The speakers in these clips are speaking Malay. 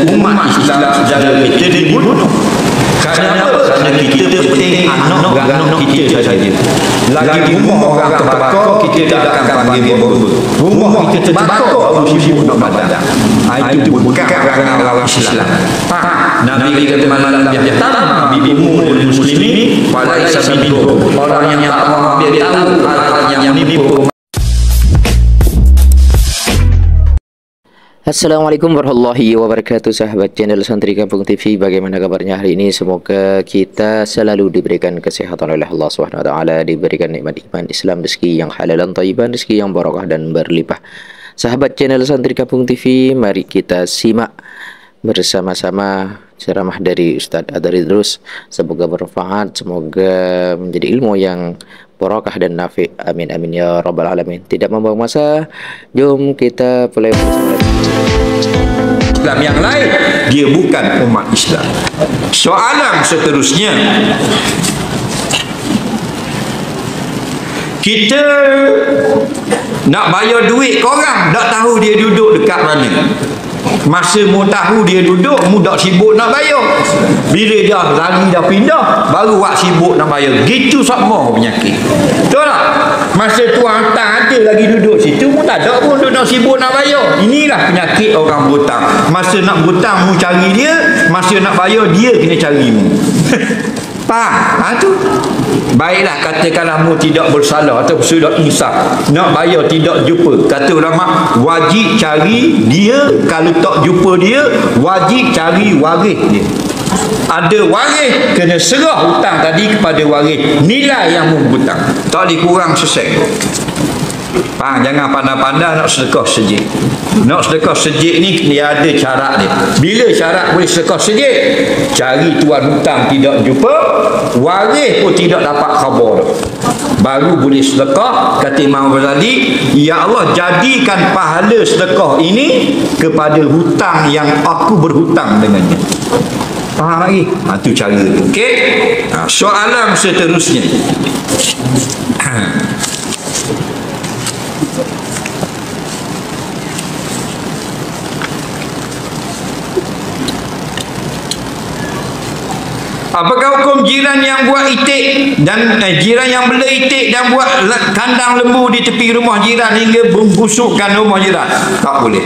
umat Islam saudara kita dibunuh. Kerana apa? Kerana kita penting anak beranak kita saja. Lagi rumah orang terbakar, kita tak akan panggil bomba. Rumah kita terbakar, baru sibuk nak padam. Itu bukan orang Islam. Nabi kata malam yahtam bibimu muslimin walaisa bibimu. Orang yang tak mau dia tahu yang menipu. Assalamualaikum warahmatullahi wabarakatuh, sahabat channel Santri Kampung TV. Bagaimana kabarnya hari ini? Semoga kita selalu diberikan kesehatan oleh Allah SWT, diberikan nikmat iman, Islam, rezeki yang halal dan thayyiban, rezeki yang barakah dan berlimpah. Sahabat channel Santri Kampung TV, mari kita simak bersama-sama ceramah dari Ustadz Adharidrus. Semoga bermanfaat, semoga menjadi ilmu yang barakah dan nafi. Amin amin ya rabbal alamin. Tidak membuang masa, jom kita mulai bersama. Islam yang lain, dia bukan umat Islam. Soalan seterusnya, kita nak bayar duit korang, tak tahu dia duduk dekat mana. Masa mu tahu dia duduk, mu tak sibuk nak bayar. Bila dah lari dah pindah, baru wak sibuk nak bayar. Gitu sama penyakit. Betul tak? Masa tu hantar ada lagi duduk situ, mu tak ada pun nak sibuk nak bayar. Inilah penyakit orang berhutang. Masa nak berhutang mu cari dia, masa nak bayar dia kena cari mu. Faham? Tu. Baiklah, katakanlah mu tidak bersalah atau sudah insaf, nak bayar tidak jumpa. Kata ulama, wajib cari dia. Kalau tak jumpa dia, wajib cari waris dia. Ada waris, kena serah hutang tadi kepada waris nilai yang mu hutang. Tak dikurang sesek. Faham? Jangan pandai-pandai nak sedekah sejik. Nak sedekah sejik ni dia ada syarat dia. Bila syarat boleh sedekah sejik? Cari tuan hutang tidak jumpa, waris pun tidak dapat khabar, baru boleh sedekah. Kata Imam Ghazali, ya Allah, jadikan pahala sedekah ini kepada hutang yang aku berhutang dengannya. Faham lagi? Itu cara tu. Okey. Soalan seterusnya, apakah hukum jiran yang buat itik dan jiran yang bela itik dan buat kandang lembu di tepi rumah jiran hingga membusukkan rumah jiran? Tak boleh.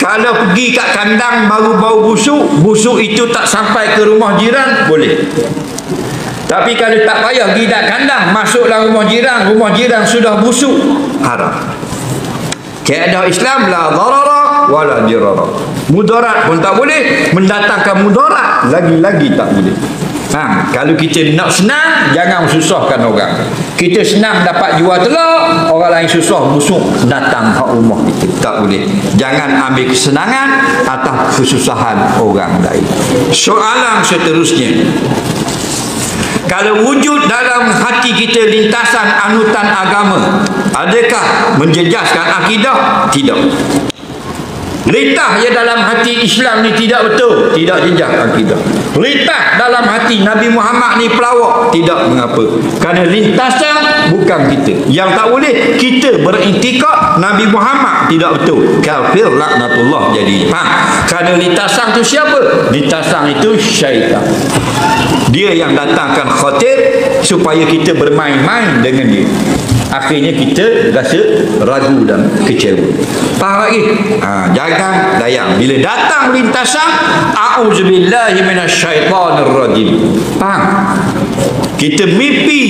Kalau pergi kat kandang baru bau busuk, busuk itu tak sampai ke rumah jiran, boleh. Tapi kalau tak payah pergi kat kandang, masuklah rumah jiran sudah busuk, haram. Kaedah Islam, la darara wala dirara. Mudarat pun tak boleh, mendatangkan mudarat lagi-lagi tak boleh. Kalau kita nak senang, jangan susahkan orang. Kita senang dapat jual telur, orang lain susah busuk datang ke rumah kita. Tak boleh. Jangan ambil kesenangan atas kesusahan orang lain. Soalan seterusnya, kalau wujud dalam hati kita lintasan anutan agama, adakah menjejaskan akidah? Tidak. Litah je dalam hati Islam ni tidak betul, tidak jejak akidah. Litah dalam hati Nabi Muhammad ni pelawak, tidak mengapa. Kerana lintasan bukan kita. Yang tak boleh, kita beriktikad Nabi Muhammad tidak betul, kafir laknatullah jadi. Kerana lintasan tu siapa? Lintasan itu syaitan. Dia yang datangkan khatir supaya kita bermain-main dengan dia. Akhirnya kita rasa ragu dan kecewa. Faham lagi? Jangan dayang. Bila datang lintasan, a'udzubillahi minasyaitanirrajim. Faham? Kita mimpi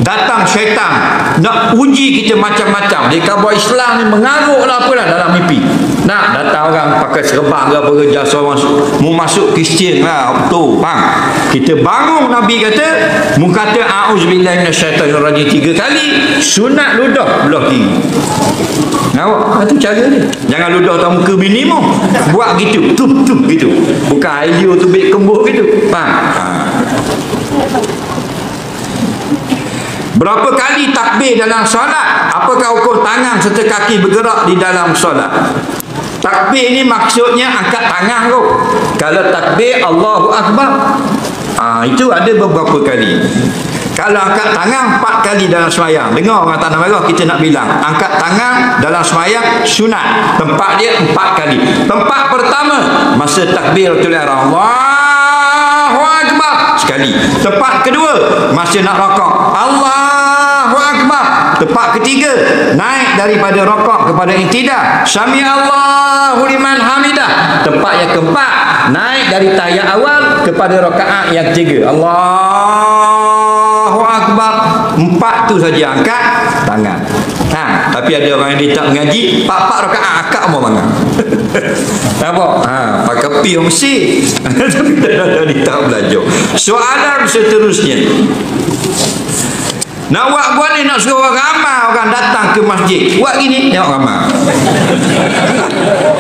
datang syaitan nak uji kita macam-macam. Dia khabar Islam ni mengaruk lah apalah dalam mimpi. Nak datang orang pakai serban ke apa ke, jasa orang mu masuk Kristian lah betul. Faham? Kita bangun, Nabi kata, mu kata a'udzubillahi minasyaitanirrajim 3 kali, sunat ludah belah kiri. Nampak? Itu cara dia. Jangan ludah atas muka bini mu. Buat gitu, tup gitu. Bukan ailio tu beg kembuh gitu. Faham? Berapa kali takbir dalam solat? Apakah hukum tangan serta kaki bergerak di dalam solat? Takbir ni maksudnya angkat tangan kau. Kalau takbir Allahu Akbar, itu ada beberapa kali. Kalau angkat tangan 4 kali dalam sembahyang. Dengar orang tanah merah, kita nak bilang angkat tangan dalam sembahyang sunat. Tempat dia 4 kali. Tempat pertama masa takbiratul ihram, Allahu Akbar sekali. Tempat kedua masa nak rakaat, Allahu Akbar. Tempat ketiga naik daripada rakaat kepada i'tidal, Sami Allahu liman hamidah. Tempat yang keempat naik dari tahiyat awal kepada rakaat yang ketiga, Allahu Akbar. 4 tu saja angkat tangan. Tapi ada orang yang dia tak mengaji, 4 rakaat akak mau bangang. Nampak? Pakai pi mesti. Tapi dia tak belajar. Soalan seterusnya, nak buat ni, nak suruh orang ramai orang datang ke masjid. Buat gini, tengok ramai.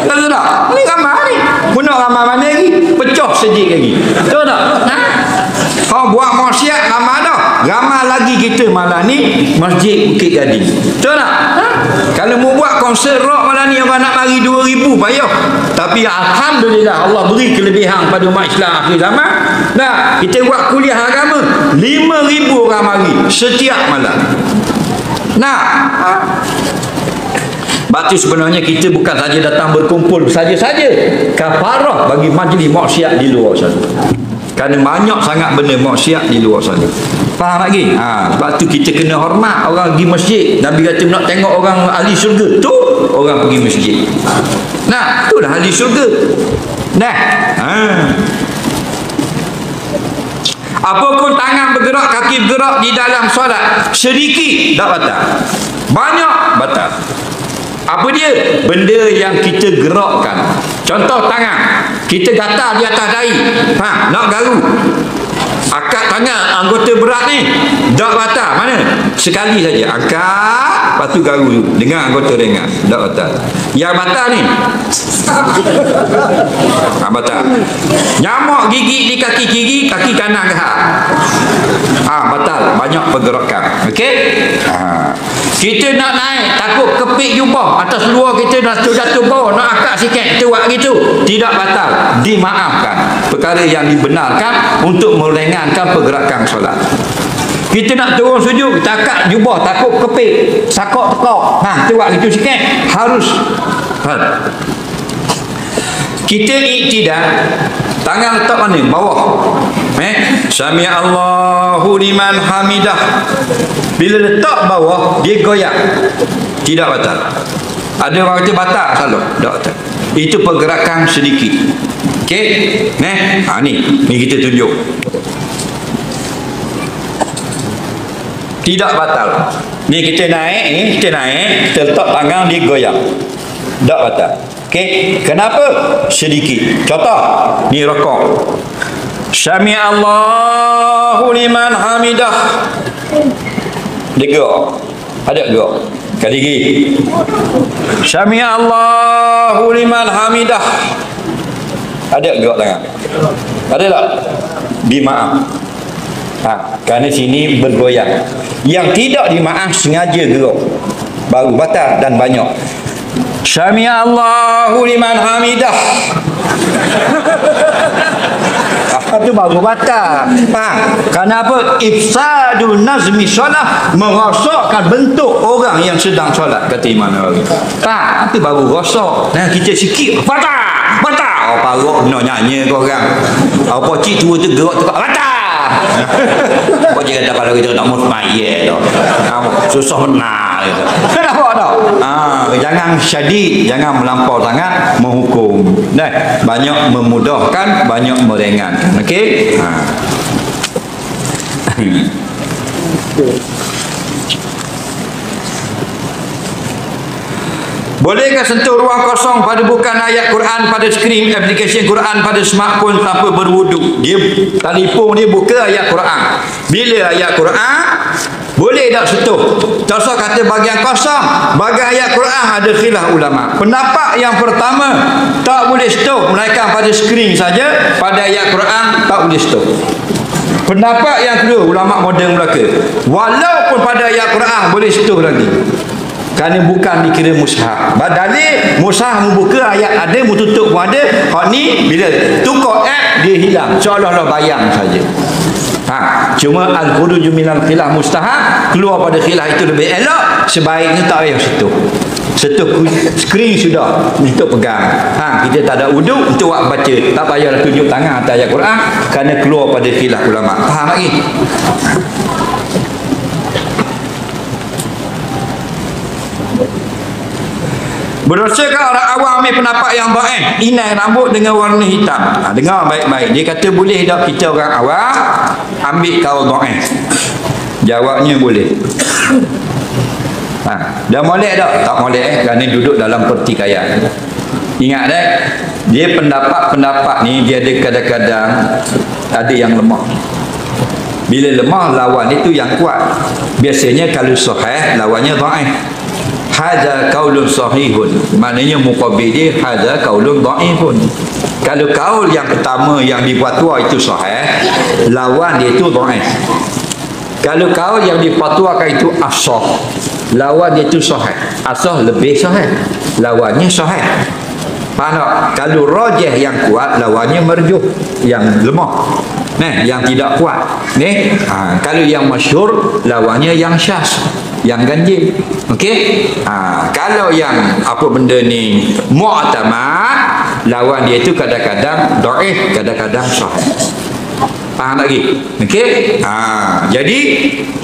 Tahu tak? Ni ramai ni. Punak ramai mana lagi? Pecah sejik lagi. Tahu tak? Kau buat maksiat ramai dah. Ramai lagi kita malam ni Masjid Bukit Gading. Tahu tak? Kalau mau buat konsert rock malam ni orang nak mari 2,000 payah. Tapi alhamdulillah Allah beri kelebihan pada umat Islam akhir zaman. Nah, kita buat kuliah agama 5,000 orang mari setiap malam. Nah, batu sebenarnya kita bukan saja datang berkumpul saja-saja, kafarah bagi majlis maksiat di luar sana. Kerana banyak sangat benda maksiat di luar sana. Faham lagi? Sebab tu kita kena hormat orang pergi masjid. Nabi kata nak tengok orang ahli syurga, tu orang pergi masjid. Nah, itulah ahli syurga. Nah, apapun tangan bergerak, kaki bergerak di dalam solat, sedikit tak batal, banyak batal. Apa dia? Benda yang kita gerakkan. Contoh tangan, kita gatal di atas dahi, nak garu, angkat tangan, anggota berat ni tak batal. Mana? Sekali saja angkat, lepas tu garu dengan anggota ringan, tak batal. Yang batal ni batal. Nyamuk gigit di kaki kiri, kaki kanan gerak, batal. Banyak pergerakan. Okey. Kita nak naik, takut kepik jubah atas luar kita, jatuh bawah, nak akak sikit, kita buat gitu, tidak batal, dimaafkan. Perkara yang dibenarkan untuk meringankan pergerakan solat. Kita nak turun sujud, kita akak jubah, takut kepik, sakok tekok, kita buat gitu sikit, harus. Kita i'tidal, tangan letak mana? Bawah. Sami Allahu liman hamidah. Bila letak bawah, dia goyak, tidak batal. Ada orang kata batal, salah, tak batal. Itu pergerakan sedikit. Okey, ni kita tunjuk, tidak batal. Ni kita naik, kita letak tangan, dia goyak, tak batal. Okey, kenapa? Sedikit. Contoh, ni rakaat, Sami Allahu liman hamidah. Dia gerak, ada gerak. Kali lagi, Sami Allahu liman hamidah. Ada gerak tangan? Ada tak? Dimaaf. Kerana sini bergoyang. Yang tidak dimaaf sengaja gerak, baru batal dan banyak. Sami Allahu liman hamidah. Itu baru batal. Kerana apa? Ifsadul nazmi solat, merosakkan bentuk orang yang sedang solat, kata Imam Nawawi. Itu baru rosak. Nah, kita sikit batal. Parok nak nyanyi ke orang. Apa cik tua tu gerak tu batal. Apa cik kata kalau kita nak musmayah tu, susah benar gitu. Kenapa tak? Jangan syadid, jangan melampau sangat menghukum. Banyak memudahkan, banyak meringankan. Okey? Bolehkah sentuh ruang kosong pada bukan ayat Quran pada skrin aplikasi Quran pada smartphone tanpa berwuduk? Dia telefon dia buka ayat Quran. Bila ayat Quran boleh tak sentuh? Contoh kata bahagian kosong, bahagian ayat Quran ada khilaf ulama. Pendapat yang pertama, tak boleh sentuh, melainkan pada skrin saja. Pada ayat Quran tak boleh sentuh. Pendapat yang kedua, ulama moden Melaka, walaupun pada ayat Quran boleh sentuh lagi, kerana bukan dikira mushaf. Dalil mushaf membuka ayat ada, tutup pun ada. Hak ni bila tukar app dia hilang, seolah-olah bayang saja. Cuma al-khuruju minal khilaf mustahab, keluar pada khilaf itu lebih elok, sebaiknya tak payah situ. Sentuh skrin sudah untuk pegang. Kita tak ada uduk untuk buat baca. Tak payahlah tunjuk tangan atas ayat Quran kerana keluar pada khilaf ulama. Faham lagi? Berdosakah orang awam ambil pendapat yang dhaif, inai rambut dengan warna hitam? Dengar baik-baik. Dia kata boleh tak kita orang awam ambil kaul dhaif? Jawabnya boleh. Dah molek tak? Tak molek kerana duduk dalam pertikaian. Ingat dia pendapat-pendapat ni dia ada kadang-kadang ada yang lemah. Bila lemah, lawan itu yang kuat. Biasanya kalau sahih, lawannya dhaif. Hadza qaulun sahihun, maknanya muqabil dia hadza qaulun dhaifun. Kalau kaul yang pertama yang difatwa itu sahih, lawan dia itu dhaif. Kalau kaul yang difatwakan itu asah, lawan dia itu sahih. Asah lebih sahih, lawannya sahih. Faham tak? Kalau rajih yang kuat, lawannya marjuh yang lemah. Yang tidak kuat. Kalau yang masyhur, lawannya yang syaz, yang ganjil. Okey? Kalau yang apa benda ni mu'tamad, lawan dia itu kadang-kadang dhaif, kadang-kadang sahih. Faham lagi? Okey? Jadi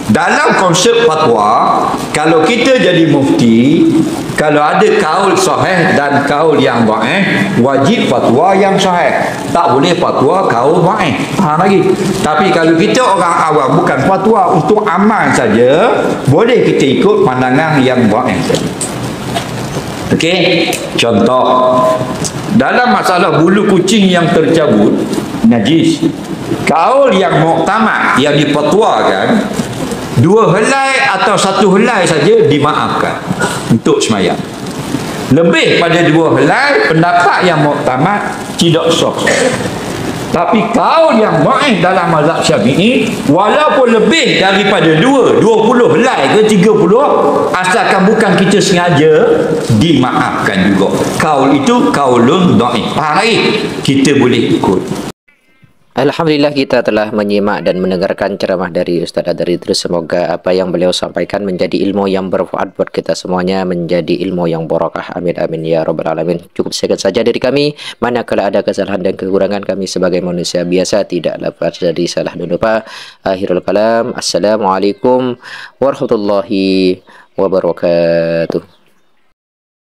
dalam konsep fatwa, kalau kita jadi mufti, kalau ada kaul sahih dan kaul yang dhaif, wajib fatwa yang sahih. Tak boleh fatwa kaul dhaif. Faham lagi? Tapi kalau kita orang awam bukan fatwa untuk amal saja, boleh kita ikut pandangan yang dhaif saja. Okey? Contoh, dalam masalah bulu kucing yang tercabut najis, kaul yang muktamad yang difatwakan, 2 helai atau 1 helai saja dimaafkan untuk semayang. Lebih pada 2 helai, pendapat yang muktamad tidak sah. Tapi kaul yang dhaif dalam mazhab Syafi'i, walaupun lebih daripada 20 helai ke 30, asalkan bukan kita sengaja, dimaafkan juga. Kaul itu kaulun dhaif. Faham lagi? Kita boleh ikut. Alhamdulillah, kita telah menyimak dan mendengarkan ceramah dari Ustaz Adar Idrus. Semoga apa yang beliau sampaikan menjadi ilmu yang bermanfaat buat kita semuanya, menjadi ilmu yang barakah. Amin amin ya rabbal alamin. Cukup sekian saja dari kami. Manakala ada kesalahan dan kekurangan, kami sebagai manusia biasa tidak lepas dari salah dan lupa. Akhirul kalam. Assalamualaikum warahmatullahi wabarakatuh.